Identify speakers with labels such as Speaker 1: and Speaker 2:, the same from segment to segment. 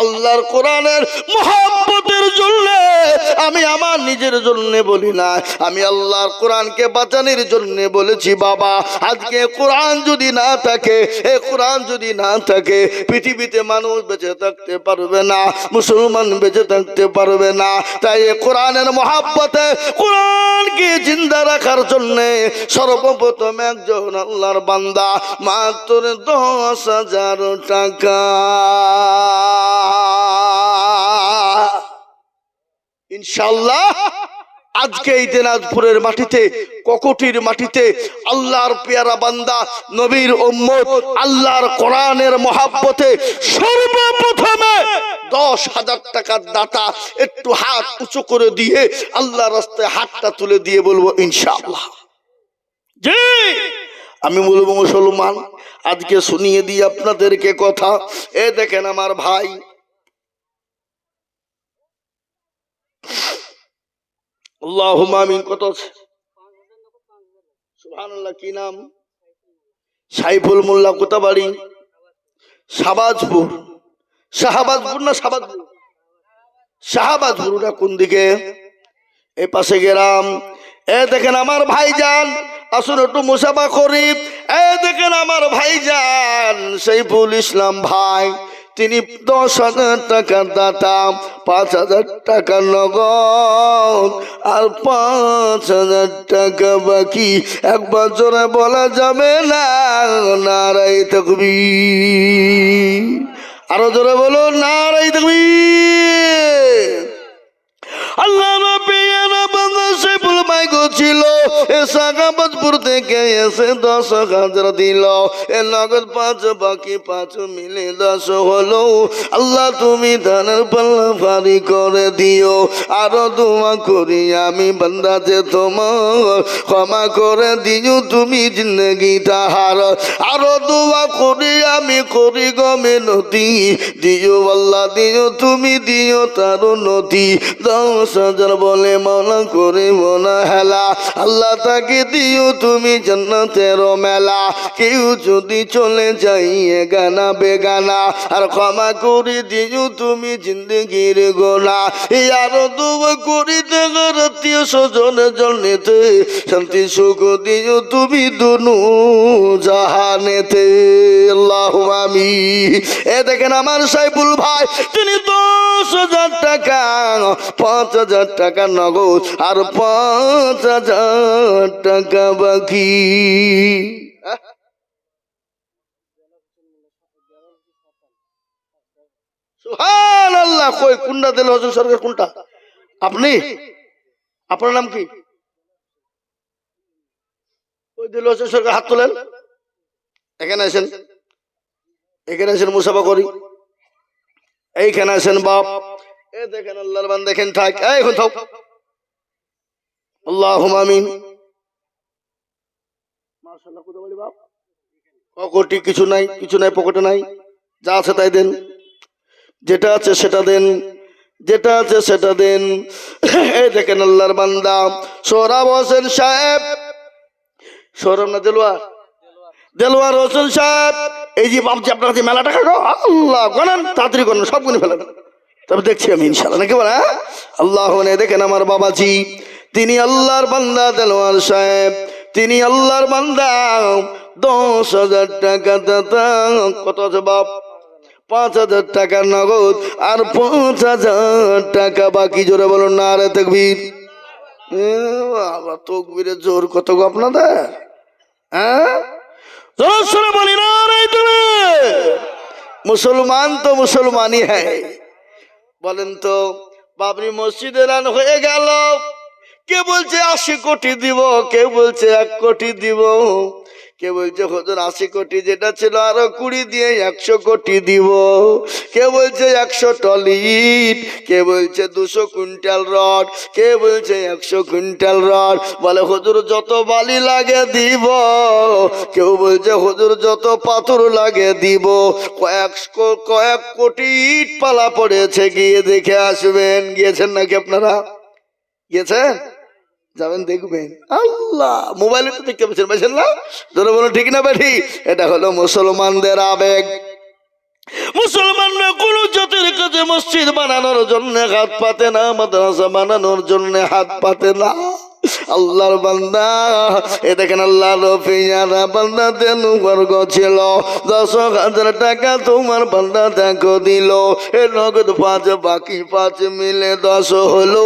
Speaker 1: আল্লাহর কোরআনের মহব্বতের জন্য, আমি আমার নিজের জন্য বলি না, আমি আল্লাহর কোরআনকে বাঁচানোর জন্য বলেছি। বাবা, আজকে কোরআন যদি না থাকে, এই কোরআন যদি না থাকে, পৃথিবীতে মানুষ বেঁচে থাকতে পারবে না, মুসলমান বেঁচে থাকতে পারবে না। তাই এই কোরআনের মহব্বতে, কোরআনকে জিন্দা রাখার জন্য সর্বপ্রথম একজন আল্লাহর বান্দা মাত্র 10,000 টাকা, ইনশাআল্লাহ আজকে এই দিনাজপুরের মাটিতে, ককটির মাটিতে আল্লাহর পেয়ারা বান্দা, নবীর উম্মত, আল্লাহর কোরআনের মহব্বতে সর্বপ্রথমে 10,000 টাকার দাতা একটু হাত উঁচু করে দিয়ে আল্লাহর রাস্তায় হাতটা তুলে দিয়ে বলবো ইনশাআল্লাহ। জি, আমি বলবো মুসলমান, আজকে শুনিয়ে দিই আপনাদেরকে কথা। এ দেখেন আমার ভাই, আল্লাহুম্মা আমিন। কত আছে? সুবহানাল্লাহ। কি নাম? সাইফুল মোল্লা। কোথা বাড়ি? শাহবাজপুর। শাহবাজপুর না শাহবাজপুর? শাহবাজপুর। ওটা কোন দিকে? এই পাশে গ্রাম। এ দেখেন আমার ভাইজান, আসুন একটু মুসাফা করি। এ দেখেন আমার ভাইজান সাইফুল ইসলাম ভাই, তিনি 10,000 টাকার দাতা, 5,000 টাকা নগদ আর 5,000 টাকা বাকি। একবার জোরে বলা যাবে না? নারায়ে তাকবীর। আরো জোরে বলো, নারায়ে তাকবীর। আল্লাহ সাইফুল ভাই ছিল শাহবাজপুর থেকে এসে 10,000 দিল। এ নগদ 5 বাকি 5 মিলে 10 হলো। আল্লাহ তুমি ধানের পাল্লা ভারী করে দিও। আরো দোয়া করি আমি বান্দা যে তোমার, ক্ষমা করে দিও তুমি জিন্দগি তাহার। আরো দোয়া করি আমি করি গো মিনতি, দিও আল্লাহ দিও তুমি দিও তার নদী। 10,000 বলে মাওলা করে মনা হেলা, আল্লাহ তাকে দিও তুমি জান্নাতের মেলা। কেউ যদি চলে যাই গানা বেগানা, আর ক্ষমা করে দিও তুমি জিন্দগির গোনা। আরো দোয়া করি দেখার আত্মীয় স্বজনের জন্যতে, শান্তি সুখ দিও তুমি দুনু জাহানেতে। আল্লাহুম্মা আমিন। এ দেখেন আমার সাইফুল ভাই, তিনি 10,000 টাকা, 5,000 টাকা নগদ আর 5,000 টাকা বাকি। সুবহানাল্লাহ। কই কোনটা দিল হুজুর সরকার? কোনটা? আপনি? আপনার নাম কি? ওই দিল হুজুর সরকার, হাত তোলেন। এখানে আসেন, এখানে আসেন, মুসাফা করি। এইখানে আসেন বাপ। এ দেখেন আল্লাহর বান্দা, দেখেন থাক, এই এখন থাক। আল্লাহুম্মা আমিন। মাশাআল্লাহ। কত বলি বাপ? পকেটে কিছু নাই, কিছু নাই পকেটে নাই, যা আছে তাই দেন। যেটা আছে সেটা দেন, যেটা আছে সেটা দেন। এই দেখেন আল্লাহর বান্দা সোহরাব হোসেন সাহেব, সোহরাব না দেলোয়ার, দেলোয়ার হোসেন সাহেব, এই যে বাপজি আপনার কাছে মেলা টাকা গো, আল্লাহ গণেন, তাড়াতাড়ি গণেন, সব গুনে ফেলেন, তবে দেখছি আমি ইনশাআল্লাহ, নাকি বলে? আল্লাহ। দেখেন আমার বাবাজি, তিনি আল্লাহর বান্দা দেলোয়ার সাহেব, তিনি আল্লাহর বান্দা। 10,000 টাকা দাতা। কত আছে বাপ? 5,000 টাকা নগদ আর 5,000 টাকা বাকি। জোরে বলুন নারে তাকবীর। তকবীরের জোর কত গো আপনাদের? হ্যাঁ, জোরে বলি নারে তাকবীর। মুসলমান তো মুসলমানই হ্যাঁ। বলেন তো, বাবরি মসজিদের রান হয়ে গেল, কে বলছে 80 কোটি দিব, কে বলছে 1 কোটি দিব, কে বলছে হুজুর 80 কোটি যেটা ছিল আরো 20 দিয়ে 100 কোটি দিব, কে বলছে 100 টন ইট, কে বলছে 200 কুইন্টাল রড, কে বলছে 100 কুইন্টাল রড। বলে হুজুর যত বালি লাগে দিব, কেউ বলছে হুজুর যত পাথর লাগে দিব। কয়েক কোটি ইট পালা পড়েছে, গিয়ে দেখে আসবেন। গিয়েছেন নাকি আপনারা? গিয়েছেন? যাবেন দেখবেন। আল্লাহ, মোবাইলে তো দেখতে পাচ্ছেন না? ধরে বলো ঠিক না বেঠি? এটা হলো মুসলমানদের আবেগ। মুসলমানরা কোন জাতির কাছে মসজিদ বানানোর জন্য হাত পাতে না, মাদ্রাসা বানানোর জন্য হাত পাতে না। আল্লাহর বান্দা, এ দেখেন আল্লাহর রফিয়ারা বান্দা তেনু বর্গ ছিল, 10,000 টাকা তোমার বান্দা দেখো দিল, এ নগদ 5 বাকি 5 মিলে 10 হলো।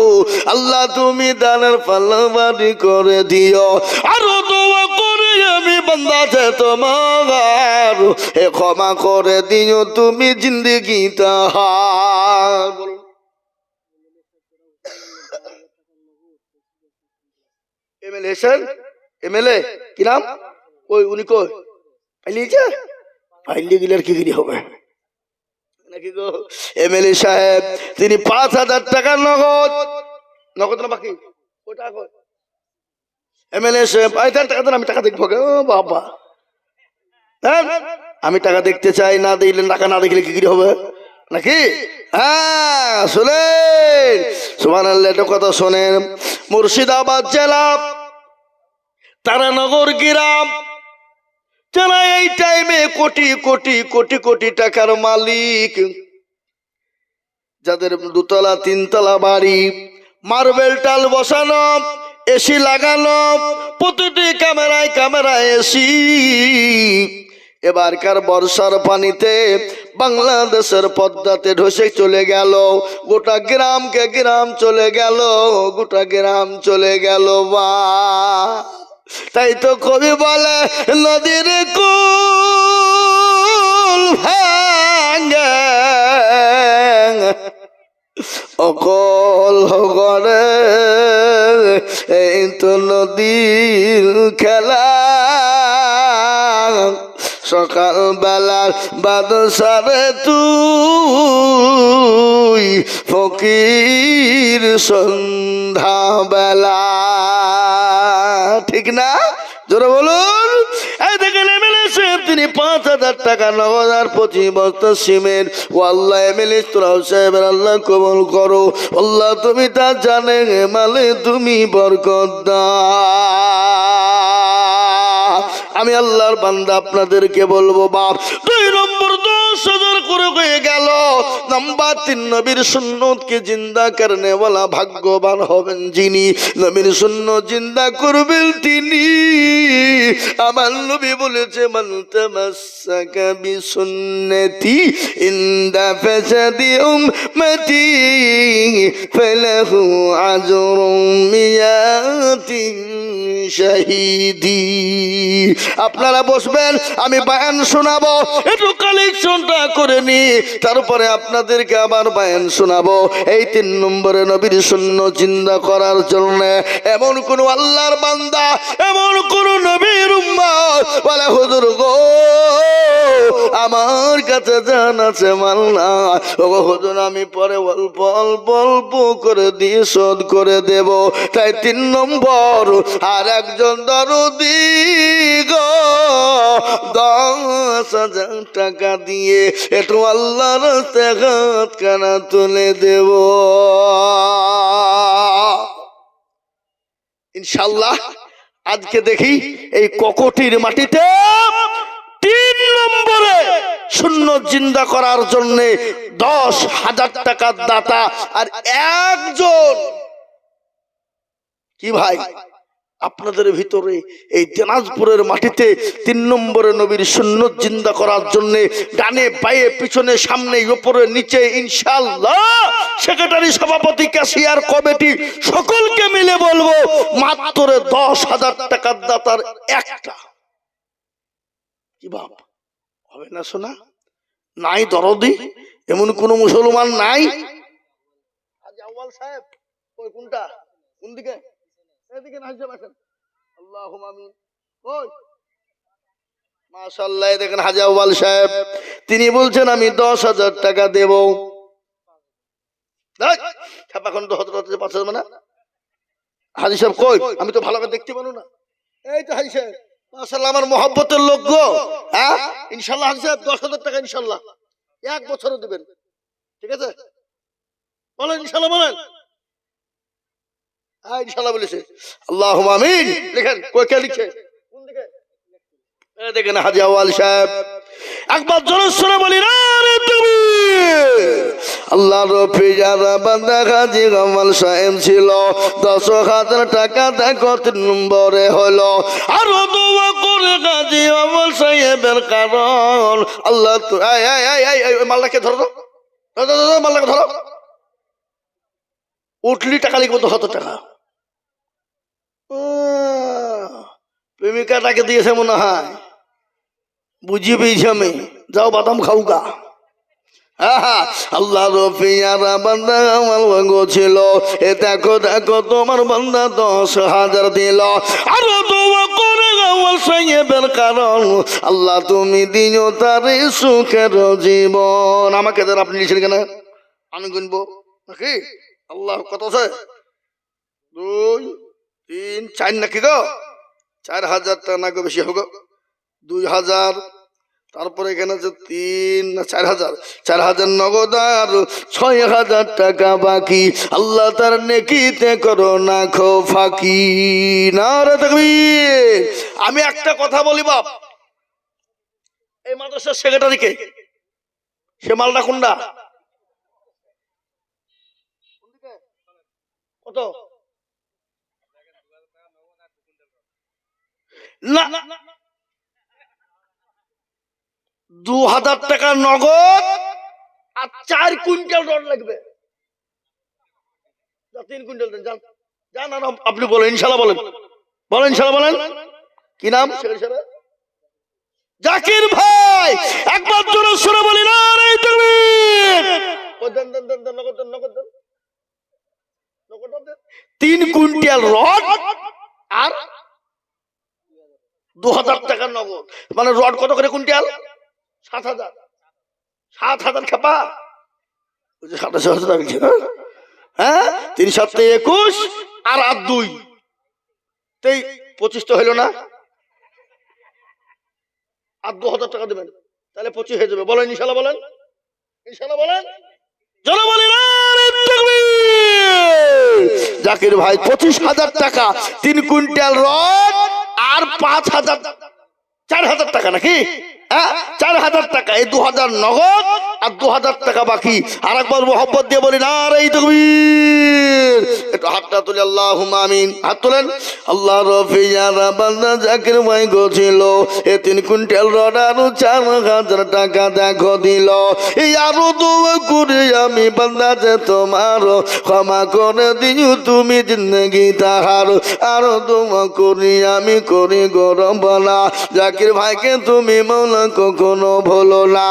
Speaker 1: আল্লাহ তুমি দানের পাল্লা বাড়ি করে দিও। আরো দোয়া করে আমি বান্দা যে তোমার এ ক্ষমা করে দিও তুমি জিন্দগিটা। এমএলএ স্যার, এমএলএ কি নাম? ওই উনি কই পাইলিয়েছে? পাইলিয়ে গেলে আর কি হবে নাকি গো? এমএলএ সাহেব তিনি 5,000 টাকা নগদ, নগদ না বাকি ওটা কই? এমএলএ সাহেব 5,000 টাকা দেন, আমি টাকা দেখবো। ও বাবা, আমি টাকা দেখতে চাই, না দিলে টাকা না দেখলে কি হবে নাকি? হ্যাঁ শোনেন, সুবহানাল্লাহ, একটা কথা শোনেন। মুর্শিদাবাদ জেলা তারানগর গ্রাম, যারা এই টাইমে কোটি কোটি কোটি কোটি টাকার মালিক, যাদের 2 তলা 3 তলা বাড়ি, মার্বেল টাল বসানো, এসি লাগানো, প্রতিটি ক্যামেরায় ক্যামেরায় এসি। এবারকার বর্ষার পানিতে বাংলাদেশের পদ্মাতে ধসে চলে গেল, গোটা গ্রামকে গ্রাম চলে গেল, গোটা গ্রাম চলে গেল। বা তাই তো কবি বলে নদীর কুল ভাঙে অকল করে, এই তো নদীর খেলা। সকাল বেলার বাদশারে তুই ফকির সন্ধ্যা বেলা, ঠিক না? জোরে বলুন। এই দেখেন এমএলএ সাহেব তিনি 5,000 টাকা নগদ আর 25 বস্তা সিমেন্ট। ও আল্লাহ, এমএলএ তোরাও সাহেবের আল্লাহ কবুল করো। আল্লাহ তুমি তা জানে মালে তুমি বরকত দাও। আমি আল্লাহর বান্দা আপনাদেরকে বলবো বাপ, 2 নম্বর 10,000 করে হয়ে গেল। নাম্বার 3, নবীর সুন্নতকে জিন্দা করনে ওয়ালা ভাগ্যবান হবেন যিনি নবীর সুন্নত জিন্দা করবেন তিনি। আমার নবী বলেছে মান তামাসসাকা বিসুন্নতি ইনদা ফাসাদি উম্মতি ফালাহু আজরুম মিয়াতিন শাহীদি। আপনারা বসবেন, আমি বয়ান শোনাবো, একটু কালেকশনটা করে নি, তারপরে আপনাদেরকে আবার বয়ান শোনাবো। এই 3 নম্বরে নবীর সুন্নাত জিন্দা করার জন্য এমন কোন আল্লাহর বান্দা, এমন কোন নবীর উম্মত বলে হুজুর গো আমার কাছে জান আছে মাল না, ও হুজুর আমি পরে অল্প অল্প অল্প করে দিয়ে শোধ করে দেব। তাই 3 নম্বর আর একজন দরদি গো 10,000 টাকা দিয়ে একটু আল্লাহর রাস্তে হাত কানা তুলে দেব ইনশাআল্লাহ। আজকে দেখি এই ককটির মাটিতে 3 নম্বরে সুন্নাত জিন্দা করার জন্য 10,000 টাকার দাতা আর একজন কি ভাই আপনাদের ভিতরে এই দিনাজপুরের মাটিতে 3 নম্বরে নবীর সুন্নাত জিন্দা করার জন্য ডানে বায়ে পিছনে সামনে উপরে নিচে ইনশাআল্লাহ সেক্রেটারি সভাপতি ক্যাশিয়ার কমিটি সকলকে মিলে বলবো মাত্র 10,000 টাকার দাতার একটা কি বাপ হবে না শোনা নাই দরদি এমন কোন মুসলমান নাই। হাজী আউয়াল সাহেব ওই কোনটা কোন দিকে এদিকে না যাবেন আল্লাহুম্মা আমিন। ওই মাশাআল্লাহ দেখেন হাজী আউয়াল সাহেব তিনি বলছেন আমি 10,000 টাকা দেব। দেখ ছাপাখন তো হযরত 5,000 মানে হাজী সাহেব কই আমি তো ভালো করে দেখতে পারো না। এই তো হাজী সাহেব মাশাআল্লাহ আমার মহব্বতের লোক গো। হ্যাঁ ইনশাআল্লাহ হাজী সাহেব 10,000 টাকা ইনশাআল্লাহ 1 বছরও দিবেন ঠিক আছে বলেন ইনশাআল্লাহ বলেন। হ্যাঁ ইনশাআল্লাহ বলেছে আল্লাহুম্মা আমিন। লিখেন কই কে লিখছে কোন দিকে এই দেখেন হাজী আউয়াল সাহেব একবার জোরে বলি না রে তুমি আল্লাহর পেয়ারা বান্দা গাজী কামাল সাহেব ছিল 10,000 টাকা দেখো 3 নম্বরে হলো আরো দোয়া করে গাজী কামাল সাহেবের কারণ আল্লাহ তো মালটাকে ধরো মালটাকে ধরো উঠলি টাকা লিখবো 10,000 টাকা প্রেমিকাটাকে দিয়েছে মনে হয় বুঝিয়ে পেয়েছি আমি যাও বাদাম খাউগা আল্লাহ রফিয়ারা বান্দা আমার ভাগ্য ছিল এ দেখো দেখো তোমার বান্দা 10,000 দিল আরো দোয়া করে আমার সাহেবের কারণ আল্লাহ তুমি দিও তার সুখের জীবন আমাকে দেন আপনি লিখেন কেন আমি গুনবো নাকি আল্লাহ কত আছে 2 3 4 নাকি গো 4,000 টাকা না গো বেশি হবে 2,000 তারপরে এখানে আছে 3 না 4,000 নগদ আর 6,000 টাকা বাকি আল্লাহ তার নেকিতে করো না খো ফাঁকি নারে তাকবীর আমি একটা কথা বলি বাপ এই মাদ্রাসার সেক্রেটারিকে সে মালটা কোনটা কত না 2,000 টাকা নগদ আর 4 কুইন্টাল রড লাগবে 3 কুইন্টাল দেন জান আপনি বলেন ইনশাআল্লাহ বলেন ইনশাআল্লাহ বলেন কি নাম জাকির ভাই একবার জোরে সুরে বলি না রে তাকবীর দেন নগদ 3 কুইন্টাল রড আর 2,000 টাকা নগদ মানে রড কত করে কুইন্টাল 7,000 খেপা 27,000 হ্যাঁ 3 7 21 আর 2 25 তো হইল না আর 2,000 টাকা দেবেন তাহলে 25 হয়ে যাবে বলেন ইনশাআল্লাহ বলেন চলো বলি না জাকির ভাই 25,000 টাকা 3 কুইন্টাল রড আর 5,000 4,000 টাকা নাকি 4,000 টাকা এই 2,000 নগদ আর 2,000 টাকা বাকি আর একবার মোহাম্মত দিয়ে বলি না রে তাকবীর একটু হাতটা তুলে আল্লাহুম্মা আমিন হাত তোলেন আল্লাহ রফিয়ারা বান্দা জাকির ভাই গো ছিল এ 3 কুইন্টাল রড আর 4,000 টাকা দেখো দিল এই আরো দোয়া করে আমি বান্দা যে তোমার ক্ষমা করে দিও তুমি জিন্দেগি তাহার আরো দোয়া করি আমি করি গরম বলা জাকির ভাইকে তুমি মৌলা কখনো ভুলো না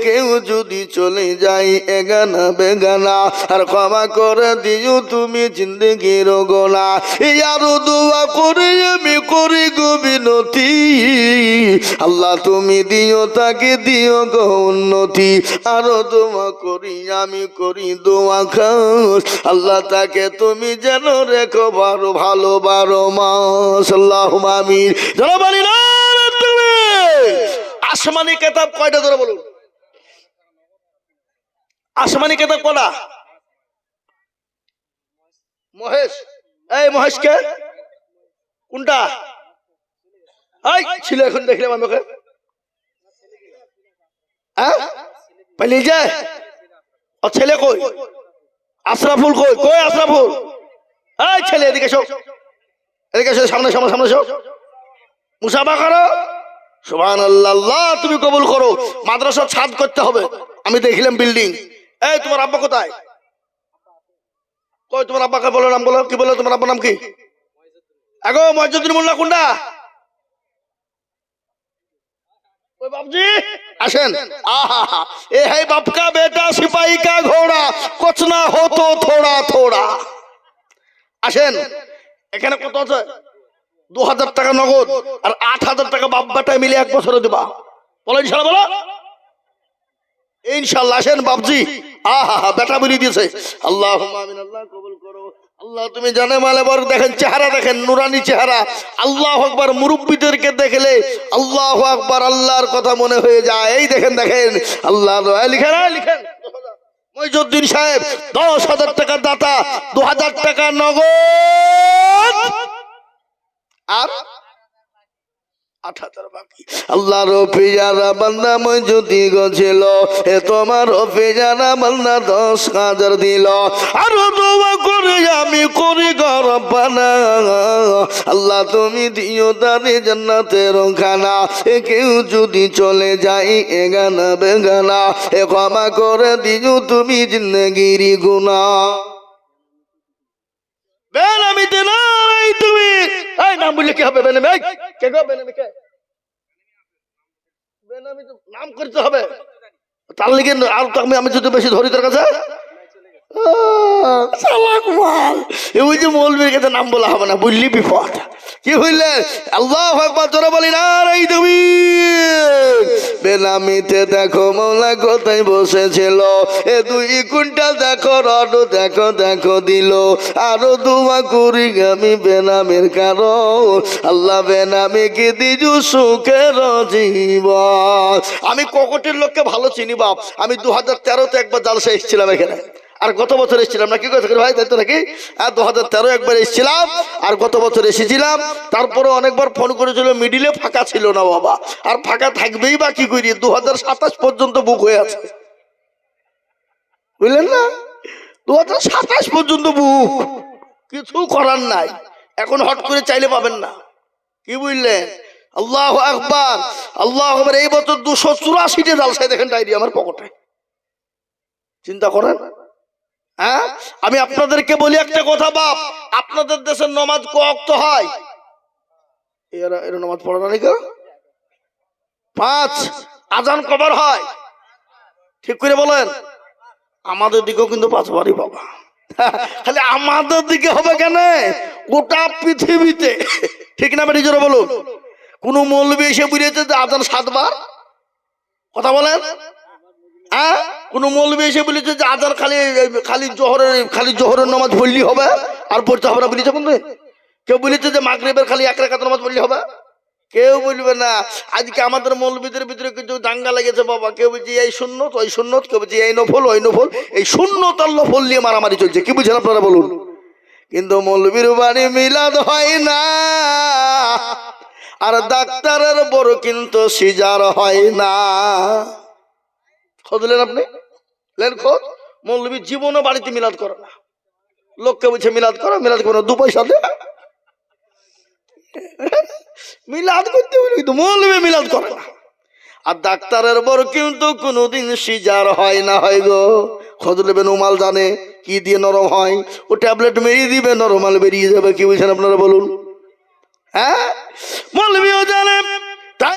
Speaker 1: কেউ যদি চলে যাই এগানা বেগানা আর ক্ষমা করে দিও তুমি জিন্দেগির গোনা আরো দোয়া করে আমি করি গো বিনতি আল্লাহ তুমি দিও তাকে দিও গো উন্নতি আরো দোয়া করি আমি করি দোয়া খাস আল্লাহ তাকে তুমি যেন রেখো ভালো 12 মাস আল্লাহুম্মা আমিন যারা বলি না তুমি আসমানি কিতাব কয়টা ধরে বলুন আসমানি কিতাব কয়টা মহেশ এই মহেশ কে কোনটা এই ছিল এখন দেখলাম আমি ওকে হ্যাঁ পালিয়ে যায় ও ছেলে কই আশরাফুল কই আশরাফুল এই ছেলে এদিকে এসো সামনে এসো মুসাফা করো সুবহানাল্লাহ তুমি কবুল করো মাদ্রাসা ছাদ করতে হবে আমি দেখলাম বিল্ডিং এই তোমার আব্বা কোথায় কই তোমার আব্বাকে বলো নাম বলো কি বলো তোমার আব্বার নাম কি আগো মইজুদ্দিন মোল্লা কোনটা ওই বাপজি আসেন आहा ए है बाप का बेटा सिपाही का घोड़ा कुछ ना हो तो थोड़ा थोड़ा আসেন এখানে কত আছে 2,000 টাকা নগদ আর 8,000 টাকা বাপ বেটা মিলে 1 বছরে দিবা বলো ইনশাআল্লাহ বলো ইনশাআল্লাহ আসেন বাপজি আহা বেটা বলি দিয়েছে আল্লাহুম্মা আমিন আল্লাহ কবুল করো আল্লাহ তুমি জানে মালে বর দেখেন চেহারা দেখেন নুরানি চেহারা আল্লাহু আকবার মুরব্বিদেরকে দেখলে আল্লাহু আকবার আল্লাহর কথা মনে হয়ে যায় এই দেখেন আল্লাহ লিখেন মইজুদ্দিন সাহেব 10,000 টাকা দাতা 2,000 টাকা নগদ আর 8,000 বাকি। আল্লাহর পিয়ারা বান্দা মজুদি গছিল, এ তোমার পিয়ারা বান্দা 10,000 দিল। আর দোয়া করে আমি করি রব্বানা, আল্লাহ তুমি দিও তারে জান্নাতের খানা। এ কেউ যদি চলে যাই এগানা বেগানা, এ ক্ষমা করে দিও তুমি জিন্দেগির গুনাহ। বেনামিতে নাই তুমি, এই নাম বললে কি হবে? বেনামি কে গো? বেনামি কে? বেনামি তো নাম করতে হবে, তার লিগে আর আমি যদি বেশি ধরি তোর কাছে চালাক মাল। ওই যে মৌলবীর কাছে নাম বলা হবে না, বুঝলি বিপদ। কি হইলে? আল্লাহু আকবার জোরে বলি নারায়ে তাকবীর। বেনামিতে দেখো মওলা কোথায় বসেছিল, এ 2 কুইন্টাল দেখো রড দেখো দেখো দিল। আরো দোয়া করি আমি বেনামির কারণ, আল্লাহ বেনামিকে দিজু সুখের জীবন। আমি ককটের লোককে ভালো চিনি বাপ। আমি 2013-তে একবার জালসা এসেছিলাম এখানে, আর গত বছর এসেছিলাম না। কি কথা ভাই, তাই তো নাকি? 2013 একবার এসেছিলাম, আর গত বছর এসেছিলাম। তারপরে অনেকবার ফোন করেছিল, মিডিলে ফাঁকা ছিল না বাবা। আর ফাঁকা থাকবেই বা কি করি, 2027 পর্যন্ত বুক হয়ে আছে, বুঝলেন না? 2027 পর্যন্ত বুক, কিছু করার নাই। এখন হট করে চাইলে পাবেন না, কি বুঝলেন? আল্লাহু আকবার, আল্লাহু আকবার। এই বছর 284টে জালসায় দেখেন ডায়রি আমার পকেটে, চিন্তা করেন। হ্যাঁ, আমি আপনাদেরকে বলি একটা কথা বাপ, আপনাদের দেশের নামাজ ক ওয়াক্ত হয়? এরা নামাজ পড়ে না নাকি? 5। আজান কবার হয় ঠিক করে বলেন? আমাদের দিকেও কিন্তু 5 বারই বাবা। খালি আমাদের দিকে হবে কেন? গোটা পৃথিবীতে, ঠিক না বেটি জোরে বলুন? কোন মৌলবী এসে বুঝেছে যে আজান 7 বার? কথা বলেন। হ্যাঁ, কোন মৌলবী এসে বলেছে যে আজান খালি জোহরের নামাজ পড়লেই হবে, আর পড়তে হবে না বলেছে বন্ধু? কেউ বলেছে যে মাগরিবের খালি 1 রাকাত নামাজ পড়লে হবে? কেউ বলবে না। আজকে আমাদের মৌলবীদের ভিতরে কিছু দাঙ্গা লেগেছে বাবা। কেউ বলছে এই সুন্নত ওই সুন্নত, কেউ বলছে এই নফল ওই নফল। এই সুন্নত আর নফল নিয়ে মারামারি চলছে, কি বুঝেন আপনারা বলুন? কিন্তু মৌলবীর বাড়ি মিলাদ হয় না, আর ডাক্তারের বড় কিন্তু সিজার হয় না। খোঁজলেন আপনি? লেন খোঁজ। মৌলবী জীবনও বাড়িতে মিলাদ করে না। লোককে বলছে মিলাদ করো, মিলাদ করো 2 পয়সা দে। মিলাদ করতে বলি, কিন্তু মৌলবী মিলাদ করে না। আর ডাক্তারের বড় কিন্তু কোনোদিন সিজার হয় না। হয় গো, খোঁজ নেবেন। উমাল জানে কি দিয়ে নরম হয়, ও ট্যাবলেট মেরিয়ে দিবে, নরমাল বেরিয়ে যাবে। কি বুঝছেন আপনারা বলুন? হ্যাঁ, মৌলবীও জানে